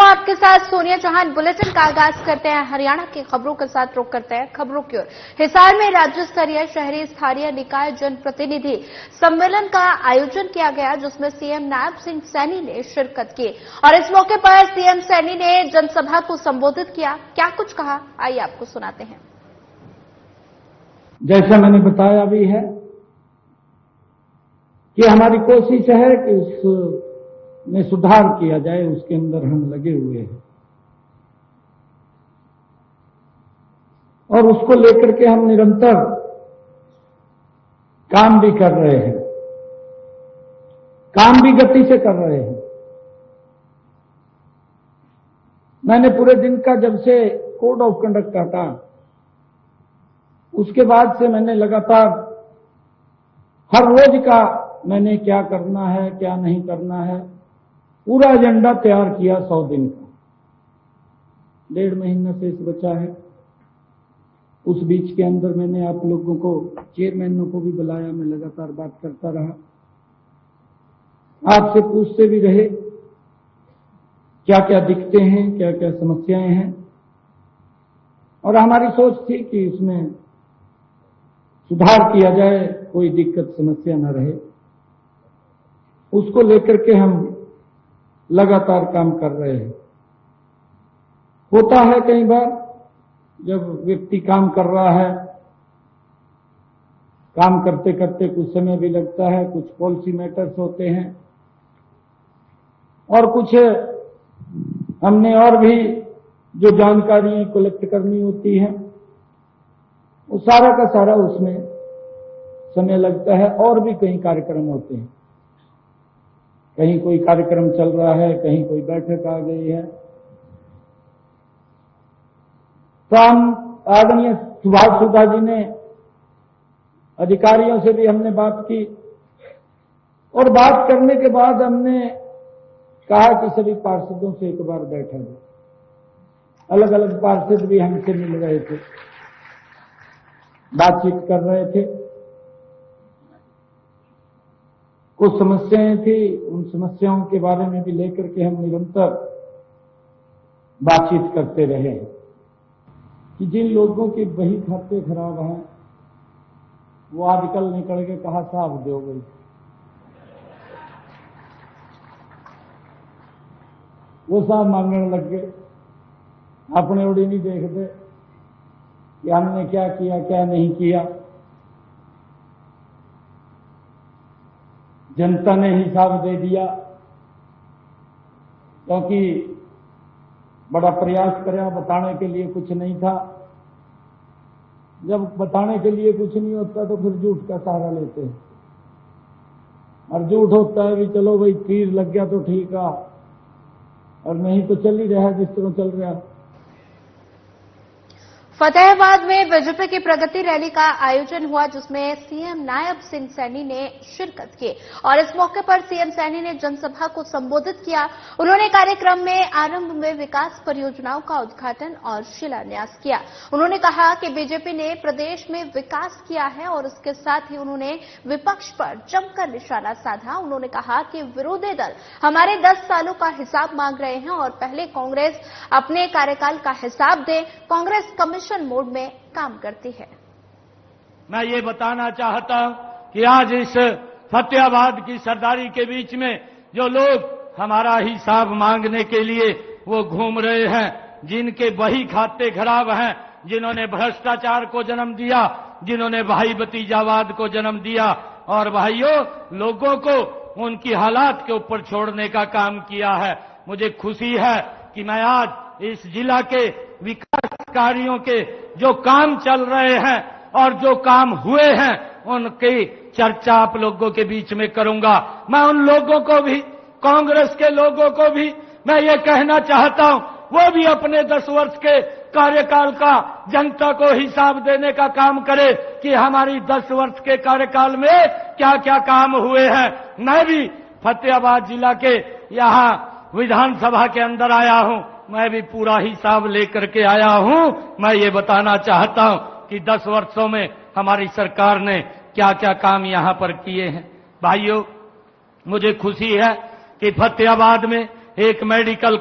आपके साथ सोनिया चौहान। बुलेटिन का आगाज करते हैं हरियाणा की खबरों के साथ। रुक करते हैं खबरों की ओर। हिसार में राज्य स्तरीय शहरी स्थानीय निकाय जनप्रतिनिधि सम्मेलन का आयोजन किया गया, जिसमें सीएम नायब सिंह सैनी ने शिरकत की और इस मौके पर सीएम सैनी ने जनसभा को संबोधित किया। क्या कुछ कहा, आइए आपको सुनाते हैं। जैसा मैंने बताया भी है कि हमारी कोशिश है कि उसमें सुधार किया जाए, उसके अंदर हम लगे हुए हैं और उसको लेकर के हम निरंतर काम भी कर रहे हैं, काम भी गति से कर रहे हैं। मैंने पूरे दिन का जब से कोड ऑफ कंडक्ट काटा, उसके बाद से मैंने लगातार हर रोज का मैंने क्या करना है क्या नहीं करना है पूरा एजेंडा तैयार किया। 100 दिन का 1.5 महीना शेष बचा है। उस बीच के अंदर मैंने आप लोगों को, चेयरमैनों को भी बुलाया, मैं लगातार बात करता रहा, आपसे पूछते भी रहे क्या क्या दिक्कतें हैं, क्या क्या समस्याएं हैं, और हमारी सोच थी कि इसमें सुधार किया जाए, कोई दिक्कत समस्या न रहे। उसको लेकर के हम लगातार काम कर रहे हैं। होता है कई बार जब व्यक्ति काम कर रहा है, काम करते करते कुछ समय भी लगता है, कुछ पॉलिसी मैटर्स होते हैं और कुछ हमने और भी जो जानकारी कलेक्ट करनी होती है, वो सारा का सारा उसमें समय लगता है। और भी कई कार्यक्रम होते हैं, कहीं कोई कार्यक्रम चल रहा है, कहीं कोई बैठक आ गई है। तो हम आदरणीय सुभाष सुधा जी ने, अधिकारियों से भी हमने बात की और बात करने के बाद हमने कहा कि सभी पार्षदों से एक बार बैठा जाए। अलग अलग पार्षद भी हमसे मिल रहे थे, बातचीत कर रहे थे। कुछ समस्याएं थी, उन समस्याओं के बारे में भी लेकर के हम निरंतर बातचीत करते रहे कि जिन लोगों के बही खाते खराब हैं वो आजकल निकल के कहा साहब दो गई, वो साहब मांगने लग गए, अपने उड़ी नहीं देखते कि हमने क्या किया क्या नहीं किया। जनता ने हिसाब दे दिया, क्योंकि बड़ा प्रयास कराया, बताने के लिए कुछ नहीं था। जब बताने के लिए कुछ नहीं होता तो फिर झूठ का सहारा लेते हैं, और झूठ होता है भी चलो भाई तीर लग गया तो ठीक है, और नहीं तो चल ही रहा जिस तरह चल रहा। फतेहाबाद में बीजेपी की प्रगति रैली का आयोजन हुआ, जिसमें सीएम नायब सिंह सैनी ने शिरकत की और इस मौके पर सीएम सैनी ने जनसभा को संबोधित किया। उन्होंने कार्यक्रम में आरंभ में विकास परियोजनाओं का उद्घाटन और शिलान्यास किया। उन्होंने कहा कि बीजेपी ने प्रदेश में विकास किया है और इसके साथ ही उन्होंने विपक्ष पर जमकर निशाना साधा। उन्होंने कहा कि विरोधी दल हमारे 10 सालों का हिसाब मांग रहे हैं और पहले कांग्रेस अपने कार्यकाल का हिसाब दे। कांग्रेस कमीशन मोड में काम करती है। मैं ये बताना चाहता हूं कि आज इस फतेहाबाद की सरदारी के बीच में जो लोग हमारा हिसाब मांगने के लिए वो घूम रहे हैं, जिनके बही खाते खराब हैं, जिन्होंने भ्रष्टाचार को जन्म दिया, जिन्होंने भाई भतीजावाद को जन्म दिया और भाइयों लोगों को उनकी हालात के ऊपर छोड़ने का काम किया है। मुझे खुशी है कि मैं आज इस जिला के विकास कार्यों के जो काम चल रहे हैं और जो काम हुए हैं उनकी चर्चा आप लोगों के बीच में करूंगा। मैं उन लोगों को भी, कांग्रेस के लोगों को भी मैं ये कहना चाहता हूं, वो भी अपने 10 वर्ष के कार्यकाल का जनता को हिसाब देने का काम करे कि हमारी 10 वर्ष के कार्यकाल में क्या क्या काम हुए हैं। मैं भी फतेहाबाद जिला के यहां विधानसभा के अंदर आया हूं, मैं भी पूरा हिसाब लेकर के आया हूं। मैं ये बताना चाहता हूं कि 10 वर्षों में हमारी सरकार ने क्या क्या काम यहां पर किए हैं। भाइयों, मुझे खुशी है कि फतेहाबाद में एक मेडिकल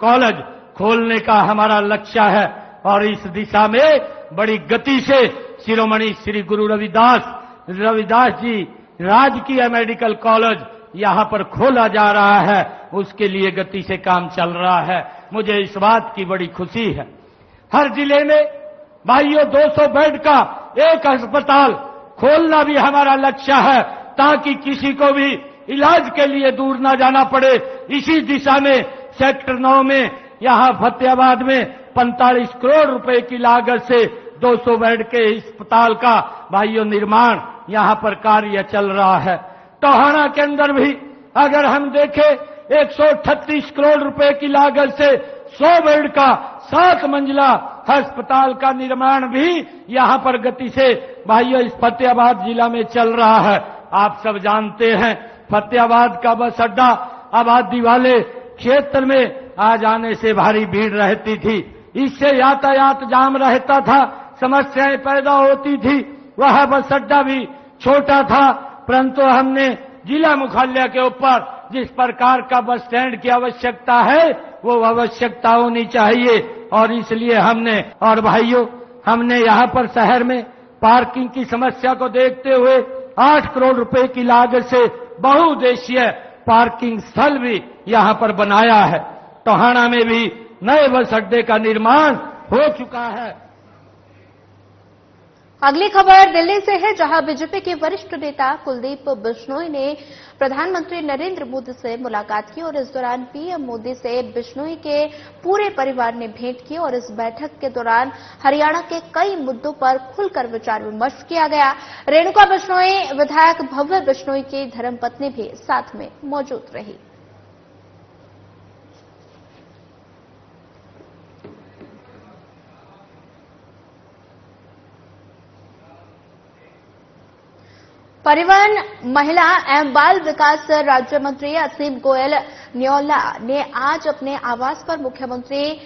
कॉलेज खोलने का हमारा लक्ष्य है और इस दिशा में बड़ी गति से शिरोमणि श्री गुरु रविदास जी राजकीय मेडिकल कॉलेज यहां पर खोला जा रहा है, उसके लिए गति से काम चल रहा है। मुझे इस बात की बड़ी खुशी है। हर जिले में भाइयों 200 बेड का एक अस्पताल खोलना भी हमारा लक्ष्य है, ताकि किसी को भी इलाज के लिए दूर न जाना पड़े। इसी दिशा में सेक्टर 9 में यहां फतेहाबाद में 45 करोड़ रुपए की लागत से 200 बेड के अस्पताल का भाइयों निर्माण यहां पर कार्य चल रहा है। टोहाना के अंदर भी अगर हम देखें 138 करोड़ रुपए की लागत से 100 बेड का 7 मंजिला अस्पताल का निर्माण भी यहां पर गति से भाइयों इस फतेहाबाद जिला में चल रहा है। आप सब जानते हैं फतेहाबाद का बस अड्डा आबादी वाले क्षेत्र में आ जाने से भारी भीड़ रहती थी, इससे यातायात जाम रहता था, समस्याएं पैदा होती थी। वह बस अड्डा भी छोटा था, परंतु हमने जिला मुख्यालय के ऊपर जिस प्रकार का बस स्टैंड की आवश्यकता है वो आवश्यकता होनी चाहिए, और इसलिए हमने यहां पर शहर में पार्किंग की समस्या को देखते हुए 8 करोड़ रुपए की लागत से बहुउद्देशीय पार्किंग स्थल भी यहां पर बनाया है। टोहाना में भी नए बस अड्डे का निर्माण हो चुका है। अगली खबर दिल्ली से है, जहां बीजेपी के वरिष्ठ नेता कुलदीप बिश्नोई ने प्रधानमंत्री नरेंद्र मोदी से मुलाकात की और इस दौरान पीएम मोदी से बिश्नोई के पूरे परिवार ने भेंट की और इस बैठक के दौरान हरियाणा के कई मुद्दों पर खुलकर विचार विमर्श किया गया। रेणुका बिश्नोई विधायक भव्य बिश्नोई की धर्मपत्नी भी साथ में मौजूद रही। परिवहन, महिला एवं बाल विकास राज्य मंत्री असीम गोयल न्योला ने आज अपने आवास पर मुख्यमंत्री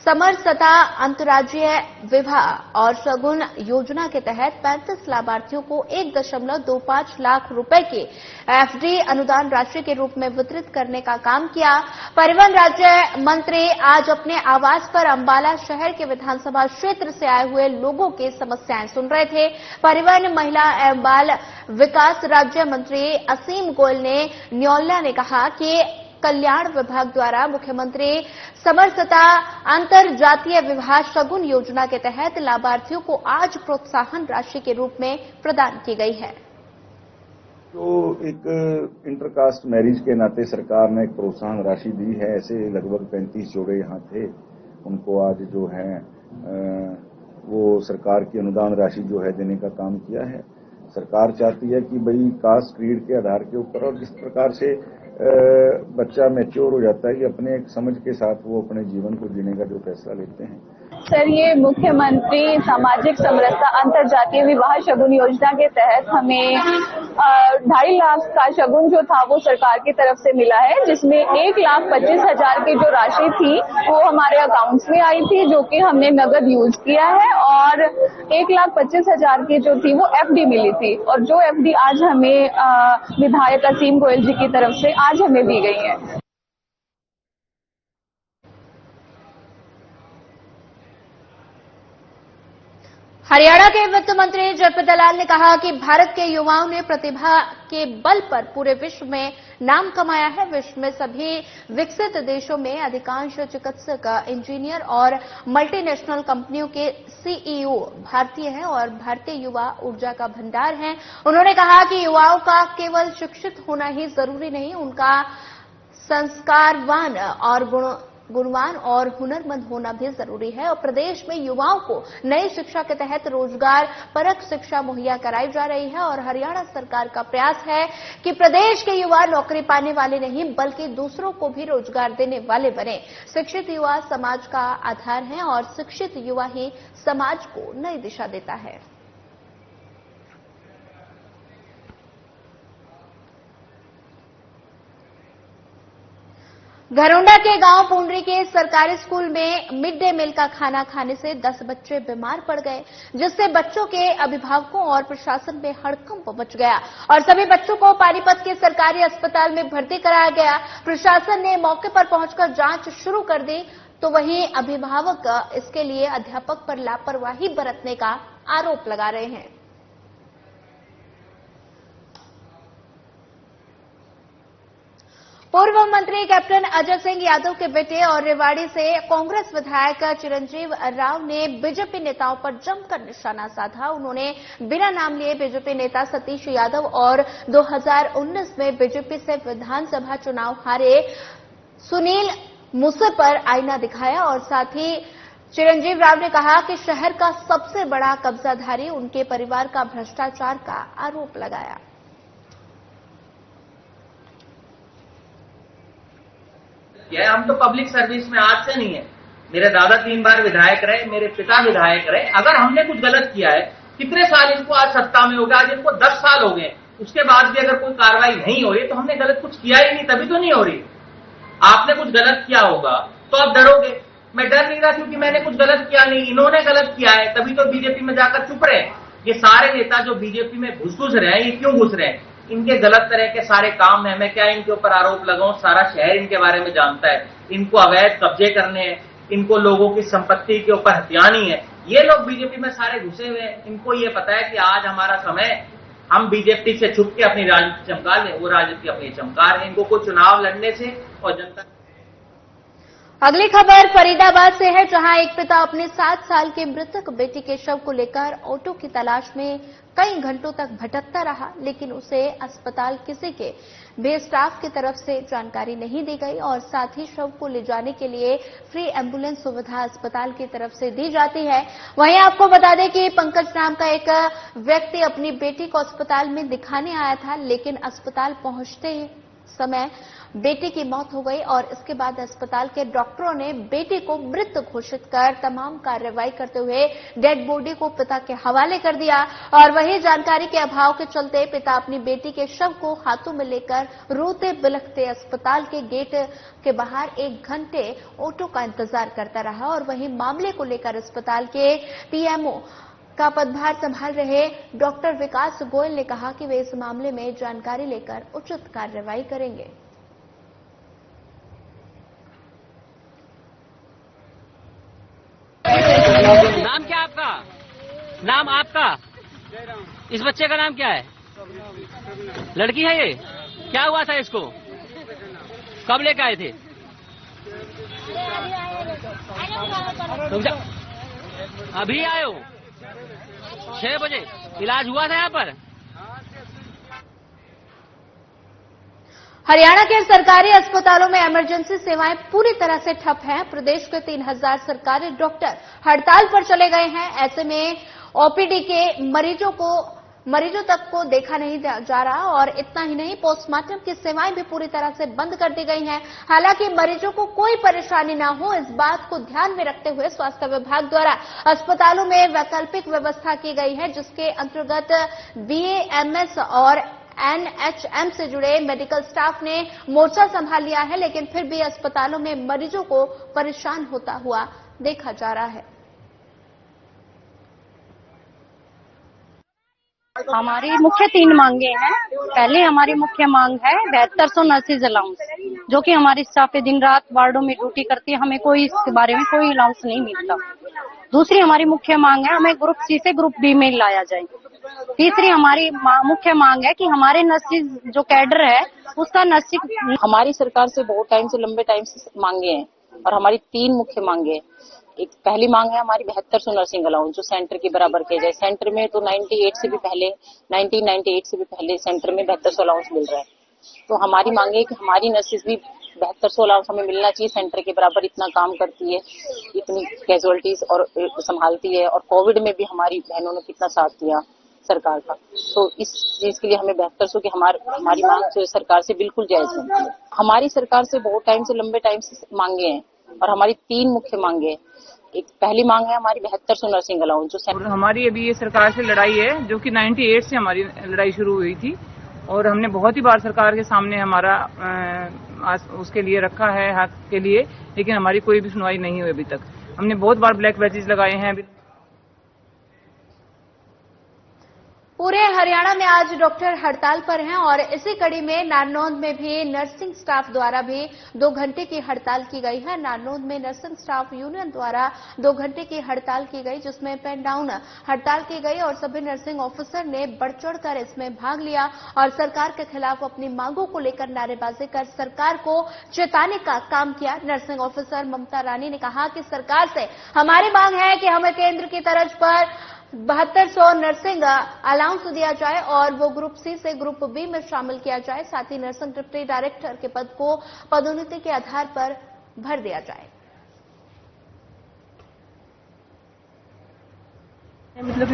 समरसता अंतर्राज्यीय विवाह और शगुन योजना के तहत 35 लाभार्थियों को 1.25 लाख रुपए की एफडी अनुदान राशि के रूप में वितरित करने का काम किया। परिवहन राज्य मंत्री आज अपने आवास पर अंबाला शहर के विधानसभा क्षेत्र से आए हुए लोगों की समस्याएं सुन रहे थे। परिवहन, महिला एवं बाल विकास राज्य मंत्री असीम गोयल ने न्योला ने कहा कि कल्याण विभाग द्वारा मुख्यमंत्री समरसता अंतरजातीय विवाह शगुन योजना के तहत लाभार्थियों को आज प्रोत्साहन राशि के रूप में प्रदान की गई है। तो एक इंटरकास्ट मैरिज के नाते सरकार ने एक प्रोत्साहन राशि दी है। ऐसे लगभग 35 जोड़े यहाँ थे, उनको आज जो है वो सरकार की अनुदान राशि जो है देने का काम किया है। सरकार चाहती है कि भाई कास्ट क्रीड के आधार के ऊपर और जिस प्रकार से बच्चा मैच्योर हो जाता है कि अपने एक समझ के साथ वो अपने जीवन को जीने का जो फैसला लेते हैं। सर, ये मुख्यमंत्री सामाजिक समरसता अंतरजातीय विवाह शगुन योजना के तहत हमें 2.5 लाख का शगुन जो था वो सरकार की तरफ से मिला है, जिसमें 1,25,000 की जो राशि थी वो हमारे अकाउंट्स में आई थी, जो कि हमने नगद यूज किया है, और 1,25,000 की जो थी वो एफडी मिली थी, और जो एफडी आज हमें विधायक असीम गोयल जी की तरफ से आज हमें दी गई है। हरियाणा के वित्त मंत्री जयपति दलाल ने कहा कि भारत के युवाओं ने प्रतिभा के बल पर पूरे विश्व में नाम कमाया है। विश्व में सभी विकसित देशों में अधिकांश चिकित्सक, इंजीनियर और मल्टीनेशनल कंपनियों के सीईओ भारतीय हैं और भारतीय युवा ऊर्जा का भंडार हैं। उन्होंने कहा कि युवाओं का केवल शिक्षित होना ही जरूरी नहीं, उनका संस्कारवान और गुणवान और हुनरमंद होना भी जरूरी है। और प्रदेश में युवाओं को नई शिक्षा के तहत रोजगार परक शिक्षा मुहैया कराई जा रही है और हरियाणा सरकार का प्रयास है कि प्रदेश के युवा नौकरी पाने वाले नहीं बल्कि दूसरों को भी रोजगार देने वाले बने। शिक्षित युवा समाज का आधार है और शिक्षित युवा ही समाज को नई दिशा देता है। घरोंडा के गांव पुंडरी के सरकारी स्कूल में मिड डे मील का खाना खाने से 10 बच्चे बीमार पड़ गए, जिससे बच्चों के अभिभावकों और प्रशासन में हड़कंप मच गया और सभी बच्चों को पानीपत के सरकारी अस्पताल में भर्ती कराया गया। प्रशासन ने मौके पर पहुंचकर जांच शुरू कर दी, तो वहीं अभिभावक इसके लिए अध्यापक पर लापरवाही बरतने का आरोप लगा रहे हैं। पूर्व मंत्री कैप्टन अजय सिंह यादव के बेटे और रेवाड़ी से कांग्रेस विधायक चिरंजीव राव ने बीजेपी नेताओं पर जमकर निशाना साधा। उन्होंने बिना नाम लिए बीजेपी नेता सतीश यादव और 2019 में बीजेपी से विधानसभा चुनाव हारे सुनील मूसे पर आईना दिखाया और साथ ही चिरंजीव राव ने कहा कि शहर का सबसे बड़ा कब्जाधारी उनके परिवार का भ्रष्टाचार का आरोप लगाया। हम तो पब्लिक सर्विस में आज से नहीं है। मेरे दादा 3 बार विधायक रहे, मेरे पिता विधायक रहे। अगर हमने कुछ गलत किया है, कितने साल इनको आज सत्ता में हो गया, आज इनको 10 साल हो गए, उसके बाद भी अगर कोई कार्रवाई नहीं हो रही तो हमने गलत कुछ किया ही नहीं, तभी तो नहीं हो रही। आपने कुछ गलत किया होगा तो आप डरोगे। मैं डर नहीं रहा क्योंकि मैंने कुछ गलत किया नहीं, इन्होंने गलत किया है, तभी तो बीजेपी में जाकर चुप रहे। ये सारे नेता जो बीजेपी में घुस रहे हैं, ये क्यों घुस रहे हैं? इनके गलत तरह के सारे काम है। मैं क्या इनके ऊपर आरोप लगाऊं? सारा शहर इनके बारे में जानता है। इनको अवैध कब्जे करने हैं, इनको लोगों की संपत्ति के ऊपर हथियानी है। ये लोग बीजेपी में सारे घुसे हुए हैं। इनको ये पता है कि आज हमारा समय, हम बीजेपी से छुप के अपनी राजनीति चमका लें, वो राजनीति अपनी चमका रहे हैं। इनको कोई चुनाव लड़ने से और जनता। अगली खबर फरीदाबाद से है, जहां एक पिता अपने 7 साल के मृतक बेटी के शव को लेकर ऑटो की तलाश में कई घंटों तक भटकता रहा, लेकिन उसे अस्पताल किसी के भी स्टाफ की तरफ से जानकारी नहीं दी गई और साथ ही शव को ले जाने के लिए फ्री एम्बुलेंस सुविधा अस्पताल की तरफ से दी जाती है। वहीं आपको बता दें कि पंकज नाम का एक व्यक्ति अपनी बेटी को अस्पताल में दिखाने आया था, लेकिन अस्पताल पहुंचते समय बेटी की मौत हो गई और इसके बाद अस्पताल के डॉक्टरों ने बेटी को मृत घोषित कर तमाम कार्रवाई करते हुए डेड बॉडी को पिता के हवाले कर दिया। और वही जानकारी के अभाव के चलते पिता अपनी बेटी के शव को हाथों में लेकर रोते बिलखते अस्पताल के गेट के बाहर 1 घंटे ऑटो का इंतजार करता रहा। और वहीं मामले को लेकर अस्पताल के पीएमओ का पदभार संभाल रहे डॉक्टर विकास गोयल ने कहा कि वे इस मामले में जानकारी लेकर उचित कार्रवाई करेंगे। नाम क्या आपका? नाम आपका? इस बच्चे का नाम क्या है? लड़की है ये? क्या हुआ था इसको? कब लेकर आए थे? अभी आए हो? 6 बजे इलाज हुआ था यहाँ पर? हरियाणा के सरकारी अस्पतालों में इमरजेंसी सेवाएं पूरी तरह से ठप हैं। प्रदेश के 3000 सरकारी डॉक्टर हड़ताल पर चले गए हैं। ऐसे में ओपीडी के मरीजों तक को देखा नहीं जा रहा और इतना ही नहीं, पोस्टमार्टम की सेवाएं भी पूरी तरह से बंद कर दी गई हैं। हालांकि मरीजों को कोई परेशानी न हो, इस बात को ध्यान में रखते हुए स्वास्थ्य विभाग द्वारा अस्पतालों में वैकल्पिक व्यवस्था की गई है, जिसके अंतर्गत बीएएमएस और एनएचएम से जुड़े मेडिकल स्टाफ ने मोर्चा संभाल लिया है, लेकिन फिर भी अस्पतालों में मरीजों को परेशान होता हुआ देखा जा रहा है। हमारी मुख्य 3 मांगे हैं। पहले हमारी मुख्य मांग है 7200 नर्सिस अलाउंस, जो कि हमारी स्टाफ दिन रात वार्डों में ड्यूटी करती है, हमें कोई इसके बारे में कोई अलाउंस नहीं मिलता। दूसरी हमारी मुख्य मांग है हमें ग्रुप सी से ग्रुप बी में लाया जाए। तीसरी हमारी मुख्य मांग है कि हमारे नर्सिस जो कैडर है उसका नर्सिंग। हमारी सरकार से बहुत टाइम से, लंबे टाइम से मांगे हैं और हमारी 3 मुख्य मांगे हैं। एक पहली मांग है हमारी 7200 नर्सिंग अलाउंस, जो सेंटर के बराबर किया जाए। सेंटर में तो 1998 से भी पहले सेंटर में 7200 अलाउंस मिल रहा है। तो हमारी मांग है कि हमारी नर्सिस भी 7200 अलाउंस हमें मिलना चाहिए। सेंटर के बराबर इतना काम करती है, इतनी कैजुअलिटीज और संभालती है, और कोविड में भी हमारी बहनों ने कितना साथ दिया सरकार का। तो इस चीज के लिए हमें 7200 की हमारी मांग जो सरकार से बिल्कुल जायज बनती है। हमारी सरकार से बहुत टाइम से, लंबे टाइम से मांगे हैं और हमारी 3 मुख्य मांगे हैं। एक पहली मांग है हमारी 7200 नर्सिंग अलाउंस, जो हमारी अभी ये सरकार से लड़ाई है, जो कि 98 से हमारी लड़ाई शुरू हुई थी, और हमने बहुत ही बार सरकार के सामने हमारा उसके लिए रखा है हक के लिए, लेकिन हमारी कोई भी सुनवाई नहीं हुई अभी तक। हमने बहुत बार ब्लैक बैचेस लगाए हैं। पूरे हरियाणा में आज डॉक्टर हड़ताल पर हैं और इसी कड़ी में नारनौंद में भी नर्सिंग स्टाफ द्वारा भी 2 घंटे की हड़ताल की गई है। नारनौंद में नर्सिंग स्टाफ यूनियन द्वारा 2 घंटे की हड़ताल की गई, जिसमें पेन डाउन हड़ताल की गई और सभी नर्सिंग ऑफिसर ने बढ़ चढ़कर इसमें भाग लिया और सरकार के खिलाफ अपनी मांगों को लेकर नारेबाजी कर सरकार को चेताने का काम किया। नर्सिंग ऑफिसर ममता रानी ने कहा कि सरकार से हमारी मांग है कि हमें केंद्र की तर्ज पर 7200 नर्सिंग अलाउंस दिया जाए और वो ग्रुप सी से ग्रुप बी में शामिल किया जाए। साथ ही नर्सिंग डिप्टी डायरेक्टर के पद को पदोन्नति के आधार पर भर दिया जाए। मतलब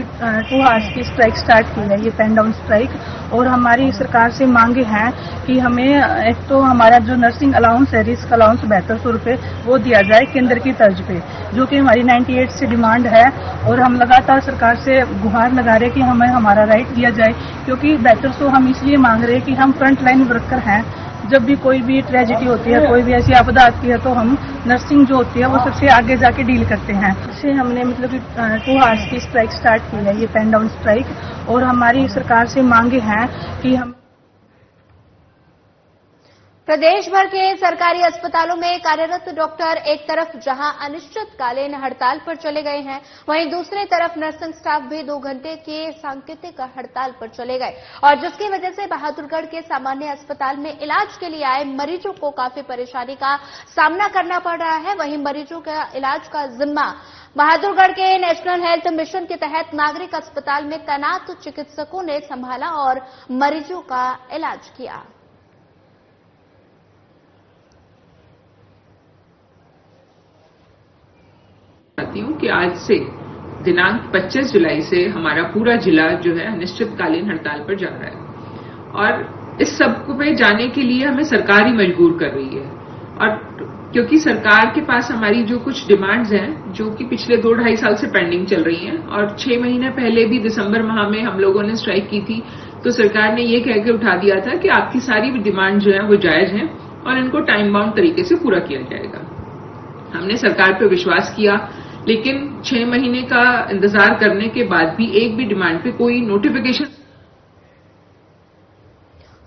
2 आवर्स की स्ट्राइक स्टार्ट की है, ये पेन डाउन स्ट्राइक। और हमारी सरकार से मांगे हैं कि हमें एक तो हमारा जो नर्सिंग अलाउंस है, रिस्क अलाउंस 7200 रुपये वो दिया जाए केंद्र की तर्ज पे, जो कि हमारी 98 से डिमांड है। और हम लगातार सरकार से गुहार लगा रहे कि हमें हमारा राइट दिया जाए, क्योंकि 7200 हम इसलिए मांग रहे हैं कि हम फ्रंट लाइन वर्कर हैं। जब भी कोई भी ट्रेजेडी होती है, कोई भी ऐसी आपदा आती है, तो हम नर्सिंग जो होती है वो सबसे आगे जाके डील करते हैं। इससे हमने मतलब 2 आवर्स की स्ट्राइक स्टार्ट की है, ये पेन डाउन स्ट्राइक। और हमारी सरकार से मांगे हैं कि हम प्रदेश भर के सरकारी अस्पतालों में कार्यरत डॉक्टर एक तरफ जहां अनिश्चितकालीन हड़ताल पर चले गए हैं, वहीं दूसरी तरफ नर्सिंग स्टाफ भी 2 घंटे के सांकेतिक हड़ताल पर चले गए और जिसकी वजह से बहादुरगढ़ के सामान्य अस्पताल में इलाज के लिए आए मरीजों को काफी परेशानी का सामना करना पड़ रहा है। वहीं मरीजों का इलाज का जिम्मा बहादुरगढ़ के नेशनल हेल्थ मिशन के तहत नागरिक अस्पताल में तैनात चिकित्सकों ने संभाला और मरीजों का इलाज किया। चाहती हूँ कि आज से दिनांक 25 जुलाई से हमारा पूरा जिला जो है अनिश्चितकालीन हड़ताल पर जा रहा है और इस सब पे जाने के लिए हमें सरकार ही मजबूर कर रही है। और क्योंकि सरकार के पास हमारी जो कुछ डिमांड्स हैं जो कि पिछले 2-2.5 साल से पेंडिंग चल रही हैं और 6 महीने पहले भी दिसंबर माह में हम लोगों ने स्ट्राइक की थी, तो सरकार ने ये कह के उठा दिया था कि आपकी सारी डिमांड जो है वो जायज हैं और इनको टाइम बाउंड तरीके से पूरा किया जाएगा। हमने सरकार पर विश्वास किया, लेकिन 6 महीने का इंतजार करने के बाद भी एक भी डिमांड पे कोई नोटिफिकेशन।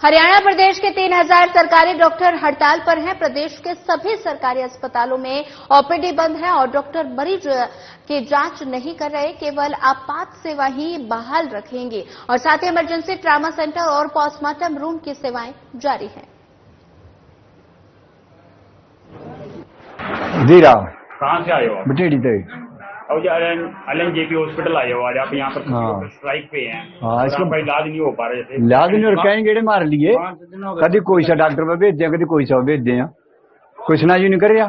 हरियाणा प्रदेश के 3000 सरकारी डॉक्टर हड़ताल पर हैं। प्रदेश के सभी सरकारी अस्पतालों में ओपीडी बंद है और डॉक्टर मरीज की जांच नहीं कर रहे, केवल आपात सेवा ही बहाल रखेंगे और साथ ही इमरजेंसी ट्रामा सेंटर और पोस्टमार्टम रूम की सेवाएं जारी हैं। जी राव, कहाँ से आए हो? बटेड़ी से। और एलन जेपी हॉस्पिटल आए हो आज आप यहाँ पर स्ट्राइक पे हैं। हाँ, इसका इलाज नहीं हो पा रहे थे। इलाज नहीं हो रहा, कहीं गेड़े मार लिए, कभी कोई सा डॉक्टर पे भेज दिया, कभी कोई सा भेज दिया, कोई सुना नहीं कर रहा।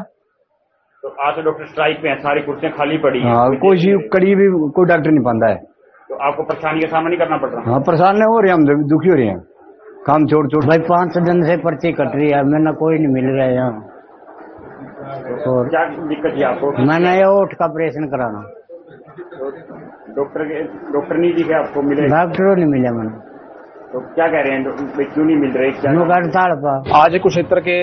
तो आज तो डॉक्टर स्ट्राइक पे हैं, सारी कुर्सियां खाली पड़ी हैं। हाँ, कोई कड़ी भी कोई डॉक्टर नहीं पाता है, तो आपको परेशानी का सामना नहीं करना पड़ रहा। हाँ, परेशान हो रहे, हम दुखी हो रहे हैं, काम छोड़ छोड़। भाई 5 दिन से पर्ची कट रही है, मैंने कोई नहीं मिल रहा है यहाँ। और क्या दिक्कत है आपको? मैंने ये ओठ का ऑपरेशन कराना। डॉक्टर नहीं दिखे आपको? मिले? डॉक्टरों नहीं मिले मैंने। तो क्या कह रहे हैं, क्यों नहीं मिल रहे? आज कुरुक्षेत्र के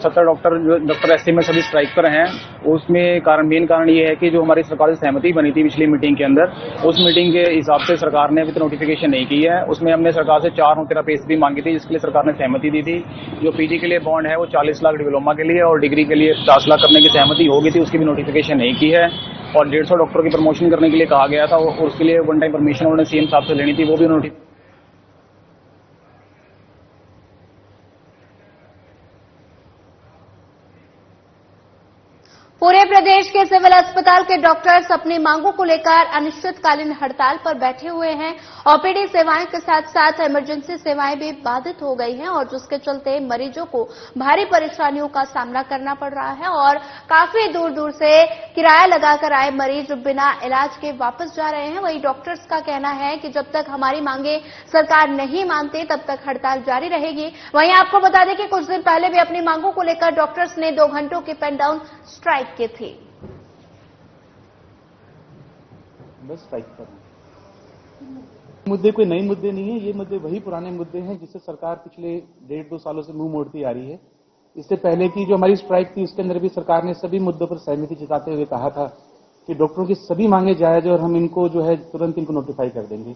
70 डॉक्टर एससी में सभी स्ट्राइक पर हैं। उसमें मेन कारण ये है कि जो हमारी सरकार से सहमति बनी थी पिछली मीटिंग के अंदर, उस मीटिंग के हिसाब से सरकार ने अभी तक नोटिफिकेशन नहीं की है। उसमें हमने सरकार से 4 13 पेज भी मांगी थी, जिसके लिए सरकार ने सहमति दी थी। जो पीजी के लिए बॉन्ड है वो 40 लाख डिप्लोमा के लिए और डिग्री के लिए 50 लाख करने की सहमति हो गई थी, उसकी भी नोटिफिकेशन नहीं की है। और 150 डॉक्टरों की प्रमोशन करने के लिए कहा गया था और उसके लिए वन टाइम परमिशन उन्होंने सीएम साहब से लेनी थी, वो भी नोटिफिकेशन। पूरे प्रदेश के सिविल अस्पताल के डॉक्टर्स अपनी मांगों को लेकर अनिश्चितकालीन हड़ताल पर बैठे हुए हैं। ओपीडी सेवाएं के साथ साथ इमरजेंसी सेवाएं भी बाधित हो गई हैं और जिसके चलते मरीजों को भारी परेशानियों का सामना करना पड़ रहा है और काफी दूर दूर से किराया लगाकर आए मरीज बिना इलाज के वापस जा रहे हैं। वहीं डॉक्टर्स का कहना है कि जब तक हमारी मांगे सरकार नहीं मानती तब तक हड़ताल जारी रहेगी। वहीं आपको बता दें कि कुछ दिन पहले भी अपनी मांगों को लेकर डॉक्टर्स ने 2 घंटों की पेन डाउन स्ट्राइक के थे। बस स्ट्राइक पर मुद्दे कोई नए मुद्दे नहीं है, ये मुद्दे वही पुराने मुद्दे हैं जिससे सरकार पिछले 1.5-2 सालों से मुंह मोड़ती आ रही है। इससे पहले की जो हमारी स्ट्राइक थी उसके अंदर भी सरकार ने सभी मुद्दों पर सहमति जताते हुए कहा था कि डॉक्टरों की सभी मांगे जायज है और हम इनको जो है तुरंत इनको नोटिफाई कर देंगे।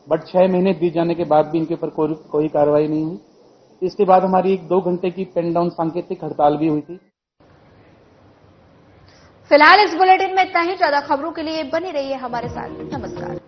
बट 6 महीने बीत जाने के बाद भी इनके ऊपर कोई कार्रवाई नहीं हुई। इसके बाद हमारी 1-2 घंटे की पेन डाउन सांकेतिक हड़ताल भी हुई थी। फिलहाल इस बुलेटिन में इतना ही। ज्यादा खबरों के लिए बने रहिए हमारे साथ। नमस्कार।